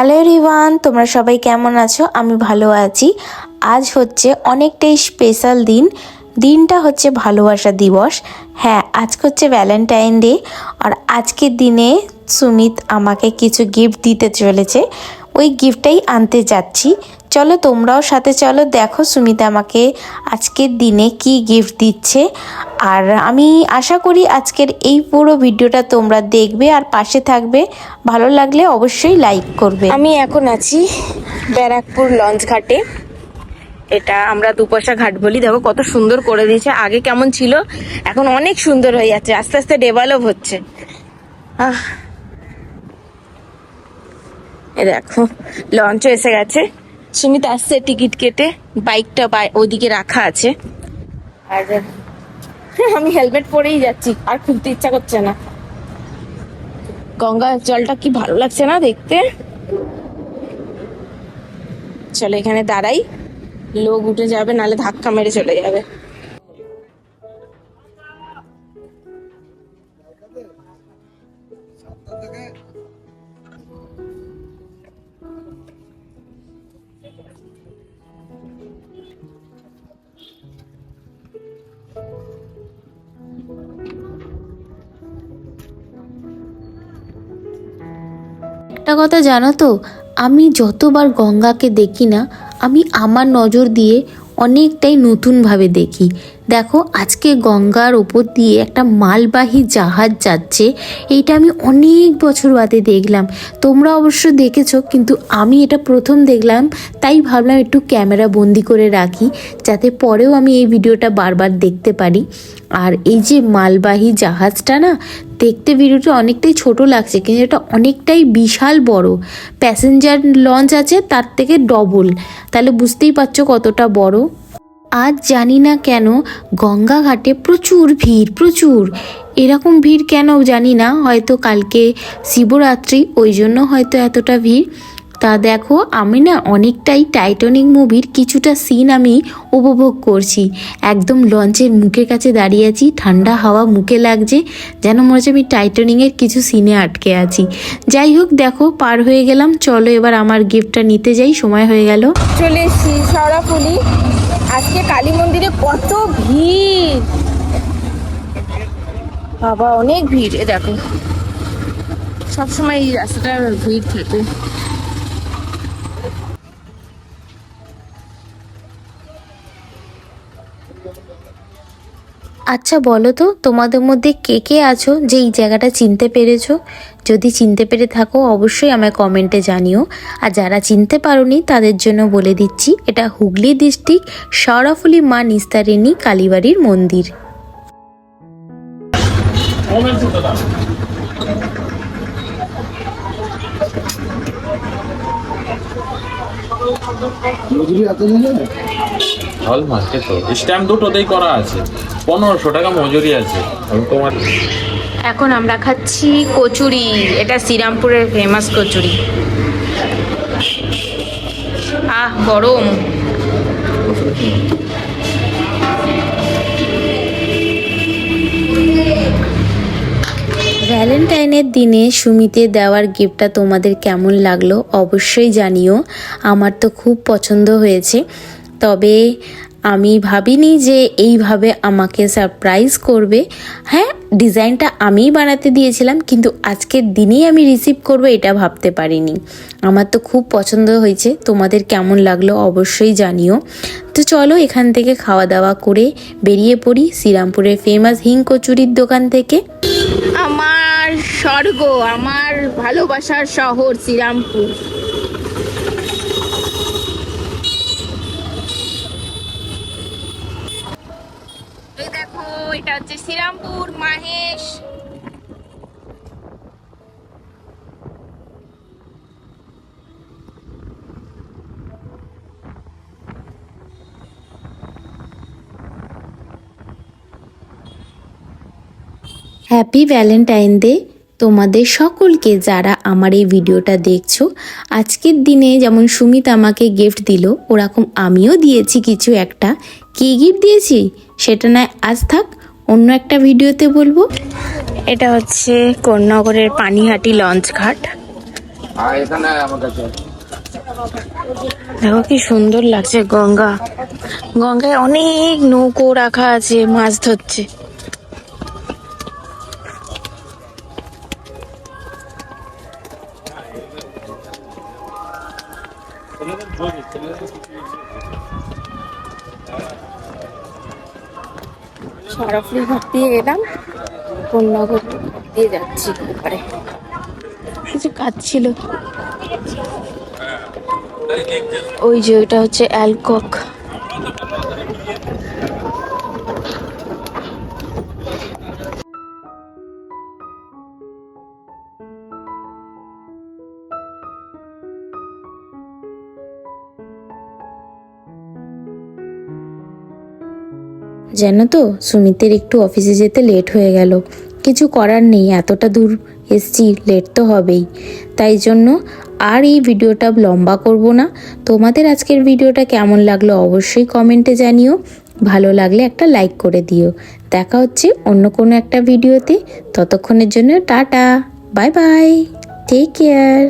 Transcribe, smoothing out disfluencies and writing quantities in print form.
Hello everyone, তোমরা সবাই কেমন আছো? আমি ভালো আছি। আজ হচ্ছে অনেকটাই স্পেশাল দিন। দিনটা হচ্ছে ভালোবাসা দিবস। হ্যাঁ, আজকে হচ্ছে ভ্যালেন্টাইন ডে। আর আজকের দিনে সুমিত আমাকে কিছু গিফট দিতে চলেছে। ওই গিফটটাই আনতে যাচ্ছি। চলো তোমরাও সাথে চলো, দেখো সুমিত আমাকে আজকের দিনে কি গিফট দিচ্ছে। আর আমি আশা করি আজকের এই পুরো ভিডিওটা তোমরা দেখবে আর পাশে থাকবে। ভালো লাগলে অবশ্যই লাইক করবে। আমি এখন আছি ব্যারাকপুর লঞ্চ ঘাটে। এটা আমরা দুপয়সা ঘাট বলি। দেখো কত সুন্দর করে দিয়েছে। আগে কেমন ছিল, এখন অনেক সুন্দর হয়ে যাচ্ছে, আস্তে আস্তে ডেভেলপ হচ্ছে। এ দেখো লঞ্চও এসে গেছে। সুমিত আসছে টিকিট কেটে, বাইকটা ওইদিকে রাখা আছে। আর আমি হেলমেট পরেই যাচ্ছি, আর খুলতে ইচ্ছা করছে না। গঙ্গা জলটা কি ভালো লাগছে না দেখতে। চলো এখানে দাঁড়াই, লোক উঠে যাবে, নালে ধাক্কা মেরে চলে যাবে। একটা কথা জানো তো, আমি যতবার গঙ্গাকে দেখি না, আমি আমার নজর দিয়ে অনেকটাই নতুনভাবে দেখি। দেখো আজকে গঙ্গার ওপর দিয়ে একটা মালবাহী জাহাজ যাচ্ছে। এইটা আমি অনেক বছর বাদে দেখলাম। তোমরা অবশ্য দেখেছো, কিন্তু আমি এটা প্রথম দেখলাম। তাই ভাবলাম একটু ক্যামেরা বন্দি করে রাখি, যাতে পরেও আমি এই ভিডিওটা বারবার দেখতে পারি। আর এই যে মালবাহী জাহাজটা না, দেখতে ভিডিওটা অনেকটাই ছোট লাগছে, কিন্তু এটা অনেকটাই বিশাল বড়। প্যাসেঞ্জার লঞ্চ আছে তার থেকে ডবল, তাহলে বুঝতেই পারছো কতটা বড়। আজ জানি না কেন গঙ্গা ঘাটে প্রচুর ভিড়, প্রচুর। এরকম ভিড় কেন জানি না, হয়তো কালকে শিবরাত্রি, ওই জন্য হয়তো এতটা ভিড়। তা দেখো আমি না অনেকটাই টাইটানিক মুভির কিছুটা সিন আমি উপভোগ করছি। একদম লঞ্চের মুখের কাছে দাঁড়িয়ে আছি, ঠান্ডা হাওয়া মুখে লাগছে, যেন মনে হচ্ছে আমি টাইটানিকের কিছু সিনে আটকে আছি। যাই হোক, দেখো পার হয়ে গেলাম। চলো এবার আমার গিফটটা নিতে যাই, সময় হয়ে গেল। চলে এসছি শেওড়াফুলি। আজকে কালী মন্দিরে কত ভিড়, বাবা অনেক ভিড়। এ দেখো সবসময় এই রাস্তাটা ভিড় থাকে। আচ্ছা বলো তো, তোমাদের মধ্যে কে কে আছো যে এই জায়গাটা চিনতে পেরেছো? যদি চিনতে পেরে থাকো অবশ্যই আমায় কমেন্টে জানিও। আর যারা চিনতে পারোনি তাদের জন্য বলে দিচ্ছি, এটা হুগলি ডিস্ট্রিক্ট শেওড়াফুলি মা নিস্তারিণী কালীবাড়ির মন্দির। হল মার্কেট তো স্ট্যাম্প দুটোতেই করা আছে, 1500 টাকা মজুরি আছে। তোমার এখন আমরা খাচ্ছি কচুরি। এটা শ্রীরামপুরের ফেমাস কচুরি। গরম। ভ্যালেন্টাইনের দিনে সুমিতের দেওয়ার গিফটটা তোমাদের কেমন লাগলো অবশ্যই জানিও। আমার তো খুব পছন্দ হয়েছে। তবে আমি ভাবিনি যে এইভাবে আমাকে সারপ্রাইজ করবে। হ্যাঁ, ডিজাইনটা আমিই বানাতে দিয়েছিলাম, কিন্তু আজকের দিনেই আমি রিসিভ করবো এটা ভাবতে পারিনি। আমার তো খুব পছন্দ হয়েছে। তোমাদের কেমন লাগলো অবশ্যই জানিও। তো চলো এখান থেকে খাওয়া দাওয়া করে বেরিয়ে পড়ি শ্রীরামপুরের ফেমাস হিং কচুরির দোকান থেকে। আমার স্বর্গ, আমার ভালোবাসার শহর শ্রীরামপুর। এই দেখো, এটা হচ্ছে Serampore Mahesh. Happy Valentine day তোমাদের সকলকে, যারা আমার এই ভিডিওটা দেখছো। আজকের দিনে যেমন সুমিত আমাকে গিফট দিল, ওরকম আমিও দিয়েছি কিছু একটা। কী গিফট দিয়েছি সেটা নয় আজ থাক, অন্য একটা ভিডিওতে বলবো। এটা হচ্ছে কোন্নগরের পানিহাটি লঞ্চ ঘাট। দেখো কি সুন্দর লাগছে গঙ্গা, গঙ্গায় অনেক নৌকো রাখা আছে, মাছ ধরছে। সরাফুল ঘাট দিয়ে গেলাম, কন্যাঘাট দিয়ে যাচ্ছি এবারে। কিছু কাজ ছিল, ওই যে ওইটা হচ্ছে অ্যালকক। জানো তো, সুমিতের একটু অফিসে যেতে লেট হয়ে গেল। কিছু করার নেই, এতটা দূর এসছি, লেট তো হবেই। তাই জন্য আর এই ভিডিওটা লম্বা করব না। তোমাদের আজকের ভিডিওটা কেমন লাগলো অবশ্যই কমেন্টে জানিও। ভালো লাগলে একটা লাইক করে দিও। দেখা হচ্ছে অন্য কোনো একটা ভিডিওতে। ততক্ষণের জন্য tata, bye bye, take care.